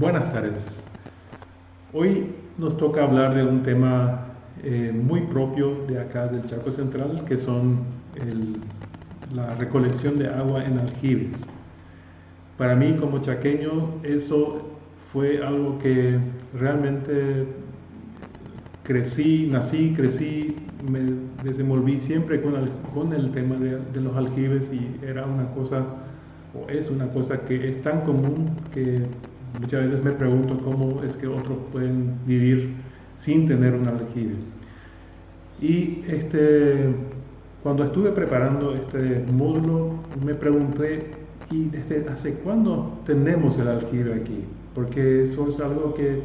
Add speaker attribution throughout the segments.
Speaker 1: Buenas tardes. Hoy nos toca hablar de un tema muy propio de acá del Chaco Central, que son la recolección de agua en aljibes. Para mí como chaqueño eso fue algo que realmente crecí, me desenvolví siempre con el tema de los aljibes y era una cosa, o es una cosa que es tan común que muchas veces me pregunto cómo es que otros pueden vivir sin tener un aljibe. Y cuando estuve preparando este módulo me pregunté, ¿y desde hace cuándo tenemos el aljibe aquí? Porque eso es algo que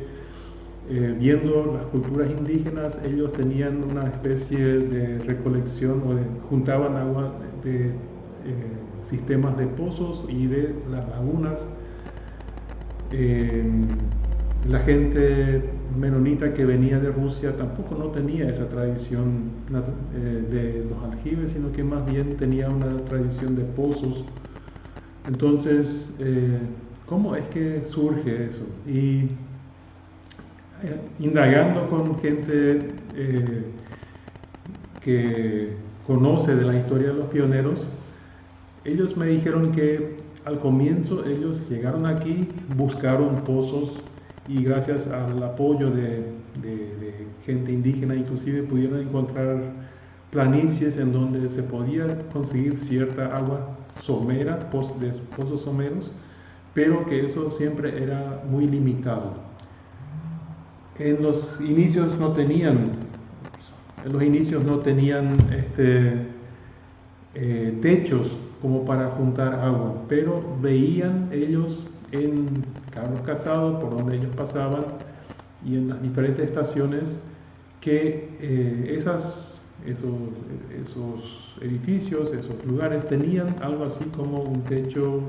Speaker 1: viendo las culturas indígenas, ellos tenían una especie de recolección juntaban agua de sistemas de pozos y de las lagunas. La gente menonita que venía de Rusia tampoco no tenía esa tradición de los aljibes, sino que más bien tenía una tradición de pozos. Entonces, ¿cómo es que surge eso? Y indagando con gente que conoce de la historia de los pioneros, ellos me dijeron que al comienzo ellos llegaron aquí, buscaron pozos y gracias al apoyo de gente indígena inclusive pudieron encontrar planicies en donde se podía conseguir cierta agua somera, de pozos someros, pero que eso siempre era muy limitado. En los inicios no tenían techos como para juntar agua, pero veían ellos en Carlos Casado, por donde ellos pasaban, y en las diferentes estaciones, que esos edificios, esos lugares tenían algo así como un techo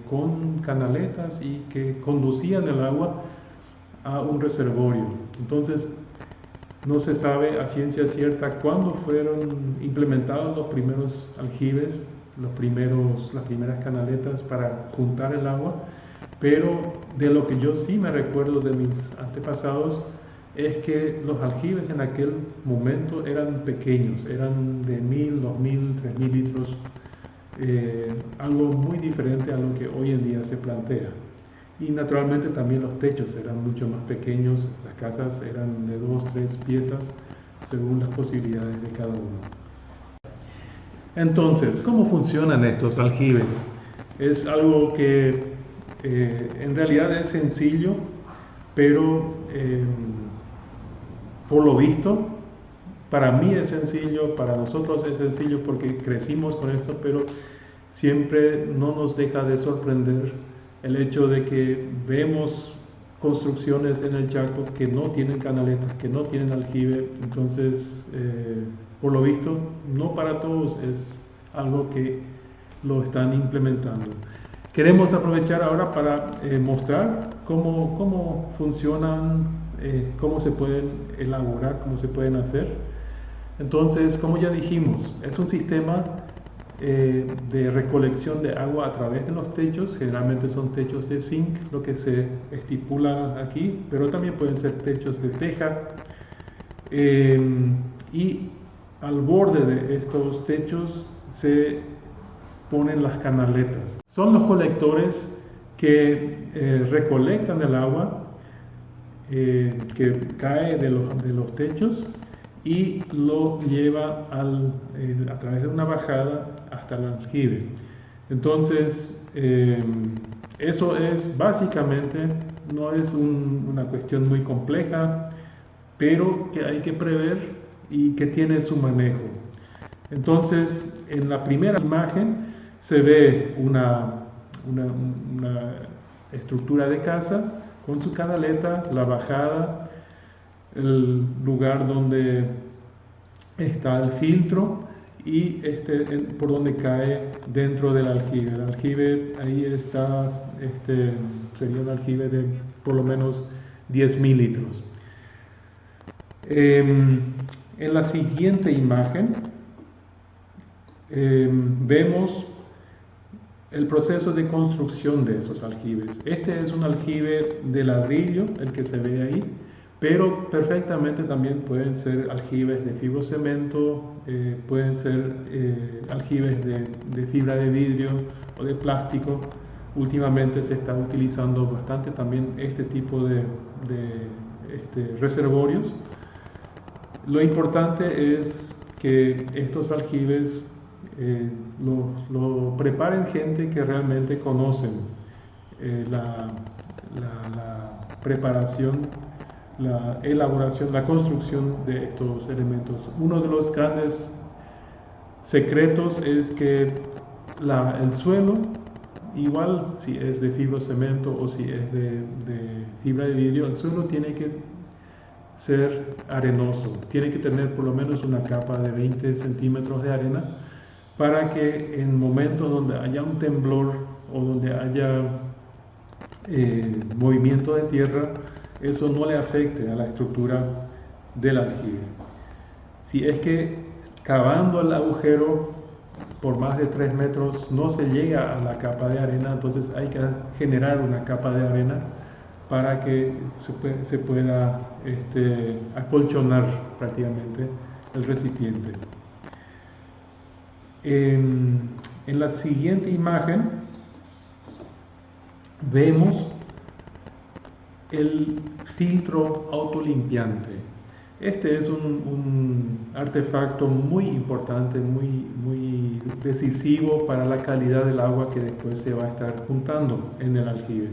Speaker 1: con canaletas y que conducían el agua a un reservorio. Entonces, no se sabe a ciencia cierta cuándo fueron implementados los primeros aljibes, las primeras canaletas para juntar el agua, pero de lo que yo sí me recuerdo de mis antepasados es que los aljibes en aquel momento eran pequeños, eran de 1000, 2000, 3000 litros, algo muy diferente a lo que hoy en día se plantea. Y naturalmente también los techos eran mucho más pequeños, las casas eran de 2, 3 piezas según las posibilidades de cada uno. Entonces, ¿cómo funcionan estos aljibes? Es algo que en realidad es sencillo, pero por lo visto, para mí es sencillo, para nosotros es sencillo porque crecimos con esto, pero siempre no nos deja de sorprender el hecho de que vemos construcciones en el Chaco que no tienen canaletas, que no tienen aljibe, entonces por lo visto no para todos es algo que lo están implementando. Queremos aprovechar ahora para mostrar cómo funcionan, cómo se pueden elaborar, cómo se pueden hacer. Entonces, como ya dijimos, es un sistema de recolección de agua a través de los techos, generalmente son techos de zinc, lo que se estipula aquí, pero también pueden ser techos de teja, y al borde de estos techos se ponen las canaletas. Son los colectores que recolectan el agua que cae de los techos y lo lleva a través de una bajada hasta el aljibe. Entonces, eso es básicamente, no es una cuestión muy compleja, pero que hay que prever y que tiene su manejo. Entonces, en la primera imagen se ve una estructura de casa con su canaleta, la bajada, el lugar donde está el filtro y por donde cae dentro del aljibe. El aljibe ahí está, sería un aljibe de por lo menos 10.000 litros. En la siguiente imagen vemos el proceso de construcción de esos aljibes. Este es un aljibe de ladrillo, el que se ve ahí, pero perfectamente también pueden ser aljibes de fibrocemento, pueden ser aljibes de fibra de vidrio o de plástico. Últimamente se está utilizando bastante también este tipo de reservorios. Lo importante es que estos aljibes lo preparen gente que realmente conocen la preparación, la elaboración, la construcción de estos elementos. Uno de los grandes secretos es que el suelo, igual si es de fibrocemento o si es de fibra de vidrio, el suelo tiene que ser arenoso, tiene que tener por lo menos una capa de 20 centímetros de arena para que en momentos donde haya un temblor o donde haya movimiento de tierra, eso no le afecte a la estructura del aljibe. Si es que cavando el agujero por más de 3 metros no se llega a la capa de arena, entonces hay que generar una capa de arena para que se pueda acolchonar prácticamente el recipiente. En la siguiente imagen vemos el filtro autolimpiante. Este es un artefacto muy importante, muy decisivo para la calidad del agua que después se va a estar juntando en el aljibe.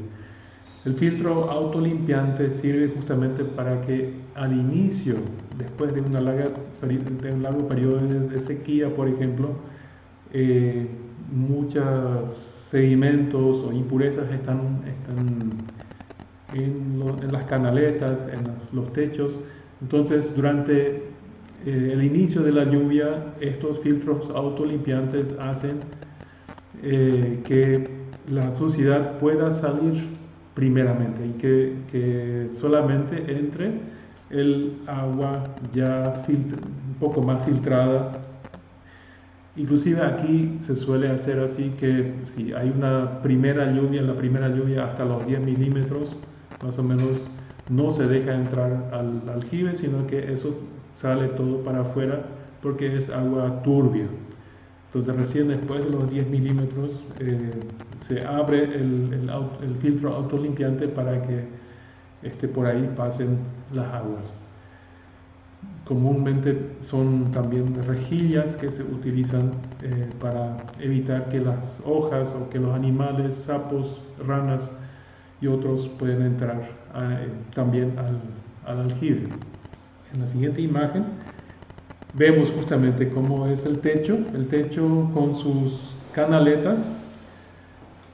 Speaker 1: El filtro autolimpiante sirve justamente para que al inicio, después de un largo periodo de sequía, por ejemplo, muchos sedimentos o impurezas están en las canaletas, en los techos. Entonces, durante el inicio de la lluvia, estos filtros autolimpiantes hacen que la suciedad pueda salir primeramente y que solamente entre el agua ya un poco más filtrada. Inclusive aquí se suele hacer así que si hay una primera lluvia, la primera lluvia hasta los 10 milímetros, más o menos, no se deja entrar al aljibe, sino que eso sale todo para afuera porque es agua turbia. Entonces recién después de los 10 milímetros se abre el filtro autolimpiante para que por ahí pasen las aguas. Comúnmente son también rejillas que se utilizan para evitar que las hojas o que los animales, sapos, ranas y otros pueden entrar también al aljibe. En la siguiente imagen vemos justamente cómo es el techo con sus canaletas.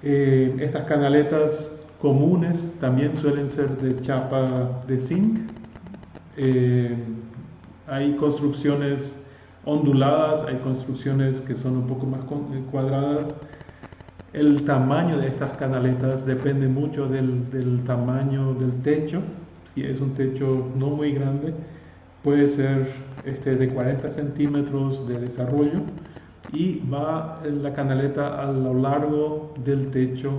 Speaker 1: Estas canaletas comunes también suelen ser de chapa de zinc. Hay construcciones onduladas, hay construcciones que son un poco más cuadradas. El tamaño de estas canaletas depende mucho del tamaño del techo. Si es un techo no muy grande, puede ser de 40 centímetros de desarrollo y va la canaleta a lo largo del techo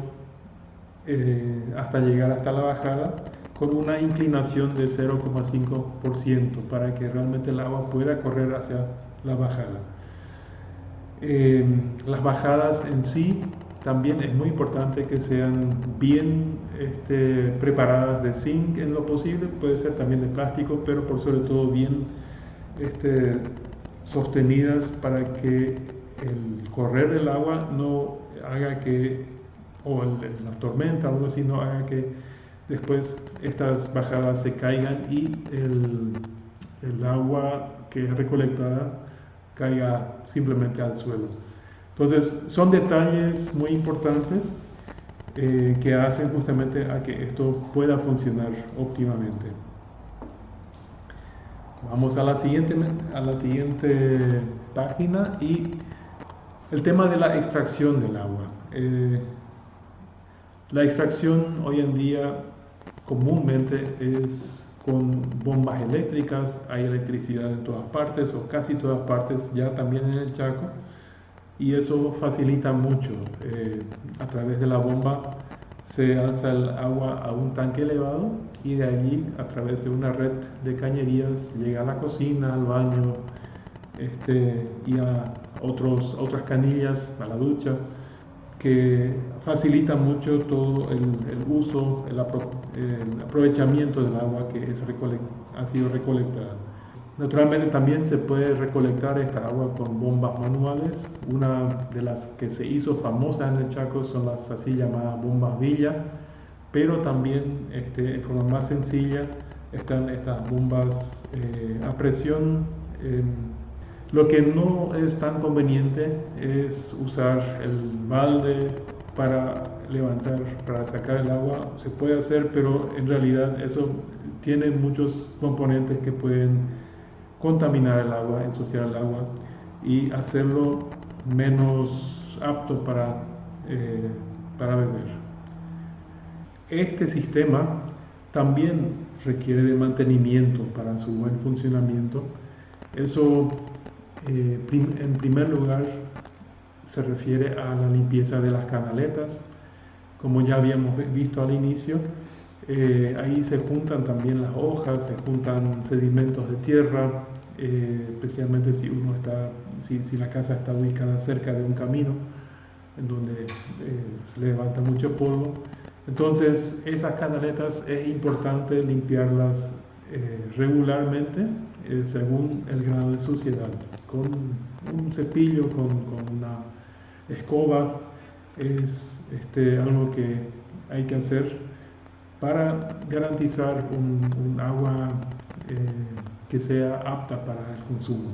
Speaker 1: hasta llegar hasta la bajada con una inclinación de 0,5% para que realmente el agua pueda correr hacia la bajada. Las bajadas en sí también es muy importante que sean bien preparadas de zinc en lo posible, puede ser también de plástico, pero por sobre todo bien sostenidas para que el correr del agua no haga o la tormenta o algo así, no haga que después estas bajadas se caigan y el agua que es recolectada caiga simplemente al suelo. Entonces, son detalles muy importantes que hacen justamente a que esto pueda funcionar óptimamente. Vamos a la siguiente página y el tema de la extracción del agua. La extracción hoy en día comúnmente es con bombas eléctricas, hay electricidad en todas partes o casi todas partes, ya también en el Chaco. y eso facilita mucho. A través de la bomba se alza el agua a un tanque elevado y de allí, a través de una red de cañerías, llega a la cocina, al baño, y a otras canillas, a la ducha, que facilita mucho todo el uso, el aprovechamiento del agua que ha sido recolectada. Naturalmente también se puede recolectar esta agua con bombas manuales. Una de las que se hizo famosa en el Chaco son las así llamadas bombas Villa, pero también en forma más sencilla están estas bombas a presión. Lo que no es tan conveniente es usar el balde para levantar, para sacar el agua. Se puede hacer, pero en realidad eso tiene muchos componentes que pueden contaminar el agua, ensuciar el agua y hacerlo menos apto para beber. Este sistema también requiere de mantenimiento para su buen funcionamiento. Eso, en primer lugar, se refiere a la limpieza de las canaletas. Como ya habíamos visto al inicio, ahí se juntan también las hojas, se juntan sedimentos de tierra, especialmente si la casa está ubicada cerca de un camino en donde se levanta mucho polvo. Entonces, esas canaletas es importante limpiarlas regularmente según el grado de suciedad. Con un cepillo, con una escoba, es algo que hay que hacer para garantizar un agua que sea apta para el consumo.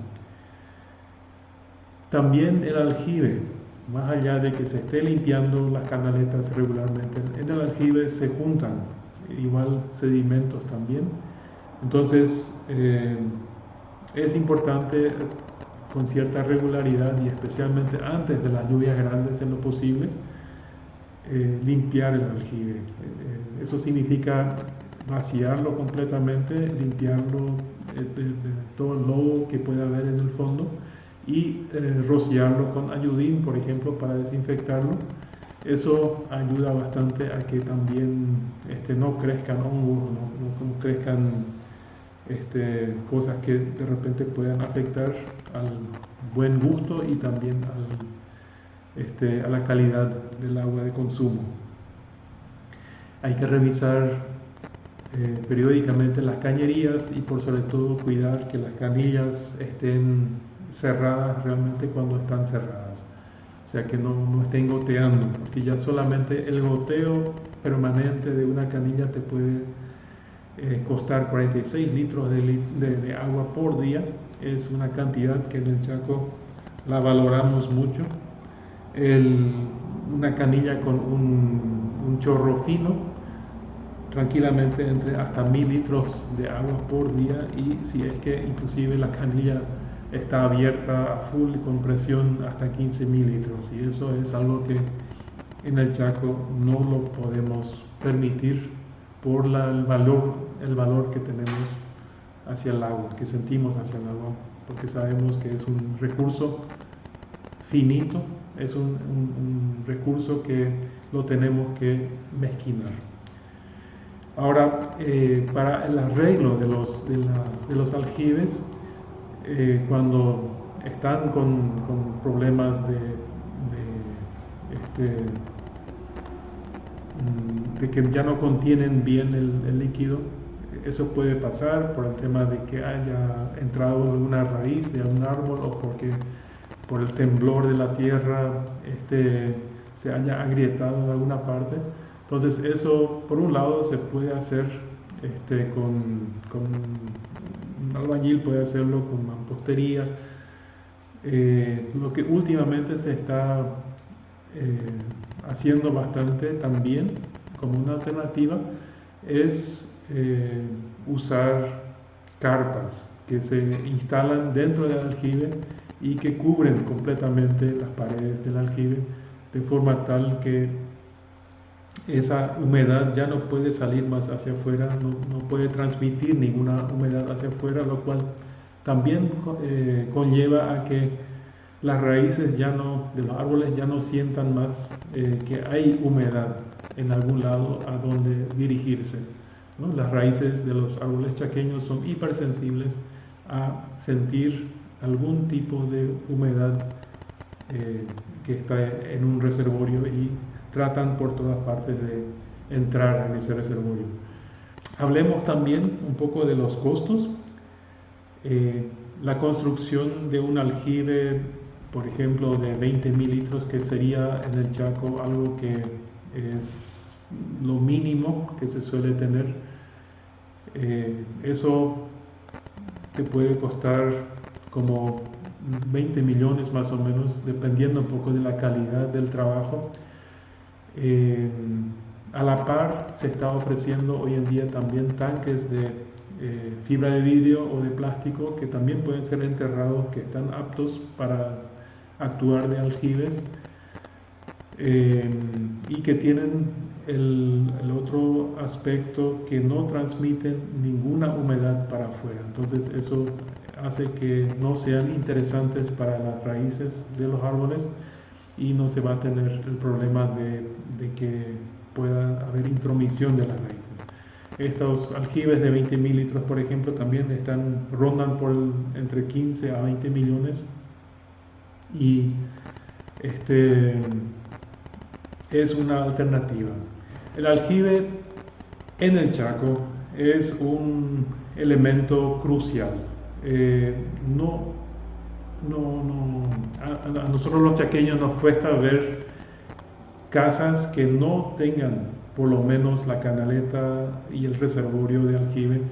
Speaker 1: También el aljibe, más allá de que se esté limpiando las canaletas regularmente, en el aljibe se juntan igual sedimentos también. Entonces es importante con cierta regularidad y especialmente antes de las lluvias grandes en lo posible limpiar el aljibe. Eso significa vaciarlo completamente, limpiarlo de todo el lodo que pueda haber en el fondo y rociarlo con ayudín, por ejemplo, para desinfectarlo. Eso ayuda bastante a que también no crezcan hongos, no crezcan cosas que de repente puedan afectar al buen gusto y también a la calidad del agua de consumo. Hay que revisar periódicamente las cañerías y por sobre todo cuidar que las canillas estén cerradas realmente cuando están cerradas, o sea que no estén goteando, porque ya solamente el goteo permanente de una canilla te puede costar 46 litros de agua por día. Es una cantidad que en el Chaco la valoramos mucho. Una canilla con un chorro fino, tranquilamente entre hasta 1000 litros de agua por día, y si es que inclusive la canilla está abierta a full con presión hasta 15.000 litros, y eso es algo que en el Chaco no lo podemos permitir por el valor que tenemos hacia el agua, que sentimos hacia el agua, porque sabemos que es un recurso finito, es un recurso que lo tenemos que mezquinar. Ahora, para el arreglo de los aljibes, cuando están con problemas de que ya no contienen bien el líquido, eso puede pasar por el tema de que haya entrado alguna raíz de algún árbol o porque por el temblor de la tierra se haya agrietado en alguna parte. Entonces eso por un lado se puede hacer con un albañil, puede hacerlo con mampostería. Lo que últimamente se está haciendo bastante también como una alternativa es usar carpas que se instalan dentro del aljibe y que cubren completamente las paredes del aljibe de forma tal que esa humedad ya no puede salir más hacia afuera, no puede transmitir ninguna humedad hacia afuera, lo cual también conlleva a que las raíces de los árboles ya no sientan más que hay humedad en algún lado a donde dirigirse, ¿no? Las raíces de los árboles chaqueños son hipersensibles a sentir algún tipo de humedad que está en un reservorio y tratan por todas partes de entrar en ese reservorio. Hablemos también un poco de los costos. La construcción de un aljibe, por ejemplo, de 20.000 litros, que sería en el Chaco algo que es lo mínimo que se suele tener, eso te puede costar como 20 millones más o menos, dependiendo un poco de la calidad del trabajo. A la par se está ofreciendo hoy en día también tanques de fibra de vidrio o de plástico que también pueden ser enterrados, que están aptos para actuar de aljibes y que tienen el otro aspecto, que no transmiten ninguna humedad para afuera. Entonces eso hace que no sean interesantes para las raíces de los árboles y no se va a tener el problema de que pueda haber intromisión de las raíces. Estos aljibes de 20.000 litros, por ejemplo, también rondan por entre 15 a 20 millones y es una alternativa. El aljibe en el Chaco es un elemento crucial. A nosotros los chaqueños nos cuesta ver casas que no tengan por lo menos la canaleta y el reservorio de aljibe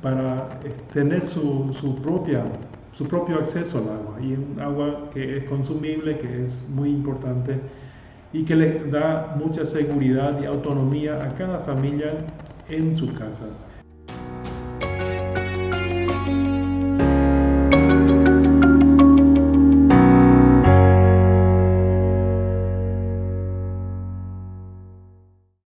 Speaker 1: para tener su propio acceso al agua, y un agua que es consumible, que es muy importante y que le da mucha seguridad y autonomía a cada familia en su casa.